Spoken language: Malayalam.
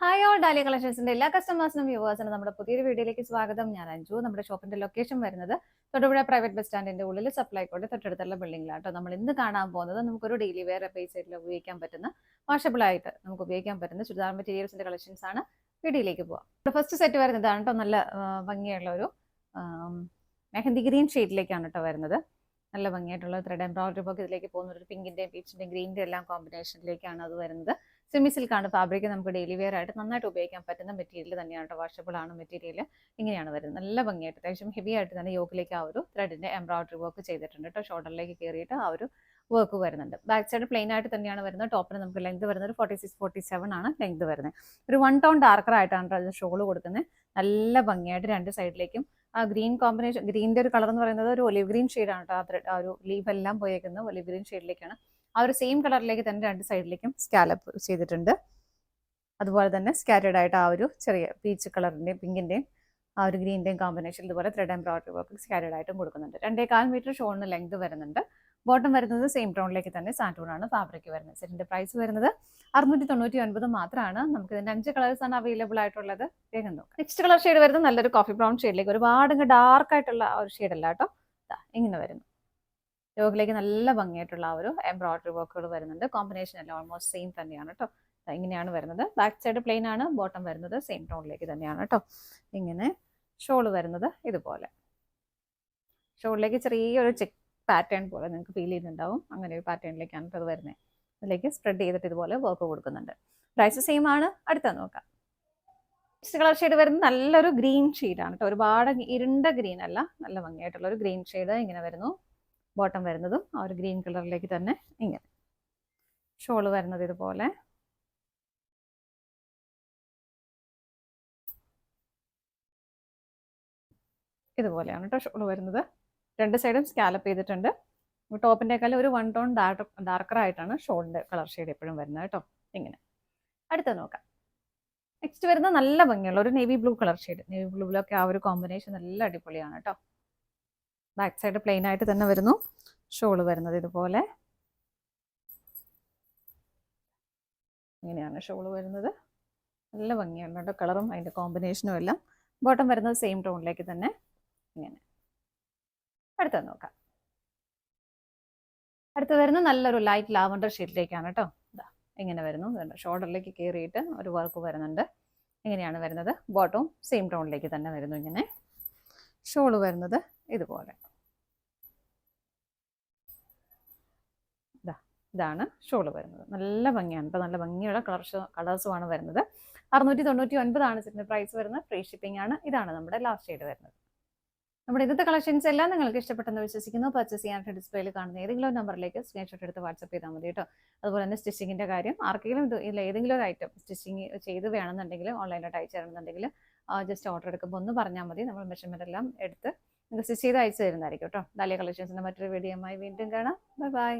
ഹായ് ഓൾ ഡാലിയ കളക്ഷൻസിന്റെ എല്ലാ കസ്റ്റമേഴ്സിനും വ്യൂവേഴ്സിനും നമ്മുടെ പുതിയൊരു വീഡിയോയിലേക്ക് സ്വാഗതം. ഞാൻ അഞ്ജു. നമ്മുടെ ഷോപ്പിന്റെ ലൊക്കേഷൻ വരുന്നത് തൊടുപുഴ പ്രൈവറ്റ് ബസ് സ്റ്റാൻഡിന്റെ ഉള്ളിൽ സപ്ലൈകോട് തൊട്ടടുത്തുള്ള ബിൽഡിംഗിലാണ്. നമ്മൾ ഇന്ന് കാണാൻ പോകുന്നത് നമുക്കൊരു ഡെയിലി വെയർ സൈഡിൽ ഉപയോഗിക്കാൻ പറ്റുന്ന വാഷബിൾ ആയിട്ട് നമുക്ക് ഉപയോഗിക്കാൻ പറ്റുന്ന ചുരിദാർ മെറ്റീരിയൽസിന്റെ കളക്ഷൻസ് ആണ്. വീഡിയോയിലേക്ക് പോവാം. ഫസ്റ്റ് സെറ്റ് വരുന്നതാണ് കേട്ടോ. നല്ല ഭംഗിയുള്ള ഒരു മെഹന്തി ഗ്രീൻ ഷെയ്ഡിലേക്കാണ് കേട്ടോ വരുന്നത്. നല്ല ഭംഗിയായിട്ടുള്ള ത്രെഡ് എംബ്രോയിഡറി വർക്ക് ഇതിലേക്ക് പോകുന്ന ഒരു പിങ്കിന്റെയും പീച്ചിന്റെയും ഗ്രീനിന്റെ എല്ലാം കോമ്പിനേഷനിലേക്കാണ് അത് വരുന്നത്. സെമി സിൽക്കാണ് ഫാബ്രിക്. നമുക്ക് ഡെയിലി വെയർ ആയിട്ട് നന്നായിട്ട് ഉപയോഗിക്കാൻ പറ്റുന്ന മെറ്റീരിയൽ തന്നെയാണ്. വാഷബിൾ ആണ് മെറ്റീരിയൽ. ഇങ്ങനെയാണ് വരുന്നത്. നല്ല ഭംഗിയായിട്ട് അത്യാവശ്യം ഹെവി ആയിട്ട് തന്നെ യോക്കിലേക്ക് ആ ഒരു ത്രെഡിന്റെ എംബ്രോയിഡറി വർക്ക് ചെയ്തിട്ടുണ്ട് കേട്ടോ. ഷോൾഡറിലേക്ക് കയറിയിട്ട് ആ ഒരു വർക്ക് വരുന്നുണ്ട്. ബാക്ക് സൈഡ് പ്ലെയിൻ ആയിട്ട് തന്നെയാണ് വരുന്നത്. ടോപ്പിന് നമുക്ക് ലെങ്ത് വരുന്നത് 46-47 ആണ് ലെങ്ത് വരുന്നത്. ഒരു 1 ടോൺ ഡാർക്കർ ആയിട്ടാണ് അതിന് ഷോൾ കൊടുക്കുന്നത്. നല്ല ഭംഗിയായിട്ട് രണ്ട് സൈഡിലേക്കും ആ ഗ്രീൻ കോമ്പിനേഷൻ, ഗ്രീനിന്റെ ഒരു കളർ എന്ന് പറയുന്നത് ഒരു ഒലിവ് ഗ്രീൻ ഷെയ്ഡാണ് കേട്ടോ. ആ ഒരു ലീഫ് എല്ലാം പോയേക്കുന്നത് ഒലിവ് ഗ്രീൻ ഷെയ്ഡിലേക്കാണ്. ആ ഒരു സെയിം കളറിലേക്ക് തന്നെ രണ്ട് സൈഡിലേക്കും സ്കാലപ്പ് ചെയ്തിട്ടുണ്ട്. അതുപോലെ തന്നെ സ്കാറ്റേഡ് ആയിട്ട് ആ ഒരു ചെറിയ പീച്ച് കളറിന്റെയും പിങ്കിന്റെയും ആ ഒരു ഗ്രീനിന്റെയും കോമ്പിനേഷൻ ഇതുപോലെ ത്രെഡ് എംബ്രോയിഡറി വർക്ക് സ്കാറ്റേഡ് ആയിട്ടും കൊടുക്കുന്നുണ്ട്. 2.25 മീറ്റർ ഷോളിന് ലെങ്ത് വരുന്നുണ്ട്. ബോട്ടം വരുന്നത് സെയിം ടോണിലേക്ക് തന്നെ സാറ്റൂൺ ആണ് ഫാബ്രിക് വരുന്നത്. സെറ്റിന്റെ പ്രൈസ് വരുന്നത് 699 മാത്രമാണ്. നമുക്ക് ഇതിന്റെ 5 കളേഴ്സ് ആണ് അവൈലബിൾ ആയിട്ടുള്ളത്. വേഗം നോക്കാം. നെക്സ്റ്റ് കളർ ഷെയ്ഡ് വരുന്നത് നല്ലൊരു കോഫി ബ്രൗൺ ഷെയ്ഡിലേക്ക്, ഒരുപാട് ഡാർക്ക് ആയിട്ടുള്ള ആ ഒരു ഷെയ്ഡ് അല്ല കേട്ടോ. ഇങ്ങനെ വരുന്നു. യോഗയിലേക്ക് നല്ല ഭംഗിയായിട്ടുള്ള ആ ഒരു എംബ്രോയിഡറി വർക്കുകൾ വരുന്നുണ്ട്. കോമ്പിനേഷൻ എല്ലാം ഓൾമോസ്റ്റ് സെയിം തന്നെയാണ് കേട്ടോ. ഇങ്ങനെയാണ് വരുന്നത്. ബാക്ക് സൈഡ് പ്ലെയിൻ ആണ്. ബോട്ടം വരുന്നത് സെയിം ടോണിലേക്ക് തന്നെയാണ് കേട്ടോ. ഇങ്ങനെ ഷോള് വരുന്നത് ഇതുപോലെ. ഷോളിലേക്ക് ചെറിയൊരു ചെക്ക് പാറ്റേൺ പോലെ നിങ്ങൾക്ക് ഫീൽ ചെയ്യുന്നുണ്ടാവും. അങ്ങനെ ഒരു പാറ്റേണിലേക്കാണ് അത് വരുന്നത്. അതിലേക്ക് സ്പ്രെഡ് ചെയ്തിട്ട് ഇതുപോലെ വർക്ക് കൊടുക്കുന്നുണ്ട്. പ്രൈസ് സെയിം ആണ്. അടുത്ത നോക്കാം. നെക്സ്റ്റ് കളർ ഷെയ്ഡ് വരുന്നത് നല്ലൊരു ഗ്രീൻ ഷെയ്ഡാണ് കേട്ടോ. ഒരുപാട് ഇരുണ്ട ഗ്രീൻ അല്ല, നല്ല ഭംഗിയായിട്ടുള്ള ഒരു ഗ്രീൻ ഷെയ്ഡ് ഇങ്ങനെ വരുന്നു. ബോട്ടം വരുന്നതും ആ ഒരു ഗ്രീൻ കളറിലേക്ക് തന്നെ ഇങ്ങനെ. ഷോള് വരുന്നത് ഇതുപോലെ. ഇതുപോലെയാണ് കേട്ടോ ഷോള് വരുന്നത്. രണ്ട് സൈഡും സ്കാലപ്പ് ചെയ്തിട്ടുണ്ട്. ടോപ്പിൻ്റെക്കാളും ഒരു 1 ടോൺ ഡാർക്കർ ആയിട്ടാണ് ഷോളിൻ്റെ കളർ ഷെയ്ഡ് എപ്പോഴും വരുന്നത് കേട്ടോ. ഇങ്ങനെ. അടുത്ത നോക്കാം. നെക്സ്റ്റ് വരുന്നത് നല്ല ഭംഗിയുള്ള ഒരു navy blue colour shade. Navy ബ്ലൂവിലൊക്കെ ആ ഒരു കോമ്പിനേഷൻ നല്ല അടിപൊളിയാണ് കേട്ടോ. ബാക്ക് സൈഡ് പ്ലെയിൻ ആയിട്ട് തന്നെ വരുന്നു. ഷോള് വരുന്നത് ഇതുപോലെ. ഇങ്ങനെയാണ് ഷോള് വരുന്നത്. നല്ല ഭംഗിയാണ് കേട്ടോ കളറും അതിൻ്റെ കോമ്പിനേഷനും എല്ലാം. ബോട്ടം വരുന്നത് സെയിം ടോണിലേക്ക് തന്നെ ഇങ്ങനെ. അടുത്തത് നോക്കാം. അടുത്ത് വരുന്നത് നല്ലൊരു ലൈറ്റ് ലാവണ്ടർ ഷെയ്ഡിലേക്കാണ് കേട്ടോ. ഇങ്ങനെ വരുന്നു. ഷോൾഡറിലേക്ക് കയറിയിട്ട് ഒരു വർക്ക് വരുന്നുണ്ട്. ഇങ്ങനെയാണ് വരുന്നത്. ബോട്ടവും സെയിം ടോണിലേക്ക് തന്നെ വരുന്നു. ഇങ്ങനെ. ഷോള് വരുന്നത് ഇതുപോലെ. ഇതാണ് ഷോള് വരുന്നത്. നല്ല ഭംഗിയാണ് കേട്ടോ. നല്ല ഭംഗിയുള്ള കളേഴ്സുമാണ് വരുന്നത്. 699 ആണ് ഇതിന്റെ പ്രൈസ് വരുന്നത്. ഫ്രീ ഷിപ്പിംഗ് ആണ്. ഇതാണ് നമ്മുടെ ലാസ്റ്റ് ഷെയ്ഡ് വരുന്നത്. നമ്മുടെ ഇന്നത്തെ കളക്ഷൻസ് എല്ലാം നിങ്ങൾക്ക് ഇഷ്ടപ്പെട്ടെന്ന് വിശ്വസിക്കുന്നു. പർച്ചേസ് ചെയ്യാനായിട്ട് ഡിസ്പ്ലേയിൽ കാണുന്ന ഏതെങ്കിലും നമ്പറിലേക്ക് സ്ക്രീൻഷോട്ട് എടുത്ത് വാട്സപ്പ് ചെയ്താൽ മതി കേട്ടോ. അതുപോലെ തന്നെ സ്റ്റിച്ചിങ്ങിന്റെ കാര്യം ആർക്കെങ്കിലും ഇതിൽ ഏതെങ്കിലും ഒരു ഐറ്റം സ്റ്റിച്ചിങ് ചെയ്ത് വേണമെന്നുണ്ടെങ്കിൽ ഓൺലൈനായിട്ട് അയച്ചു തരണമെന്നുണ്ടെങ്കിൽ ജസ്റ്റ് ഓർഡർ എടുക്കുമ്പോൾ ഒന്ന് പറഞ്ഞാൽ മതി. നമ്മൾ മെഷർമെന്റ് എല്ലാം എടുത്ത് നിങ്ങൾക്ക് സ്റ്റിച്ച് ചെയ്ത് അയച്ചു തരുന്നതായിരിക്കും കേട്ടോ. ഡാലിയ കളക്ഷൻസിന്റെ മറ്റൊരു വീഡിയോയുമായി വീണ്ടും കാണാം. Bye bye.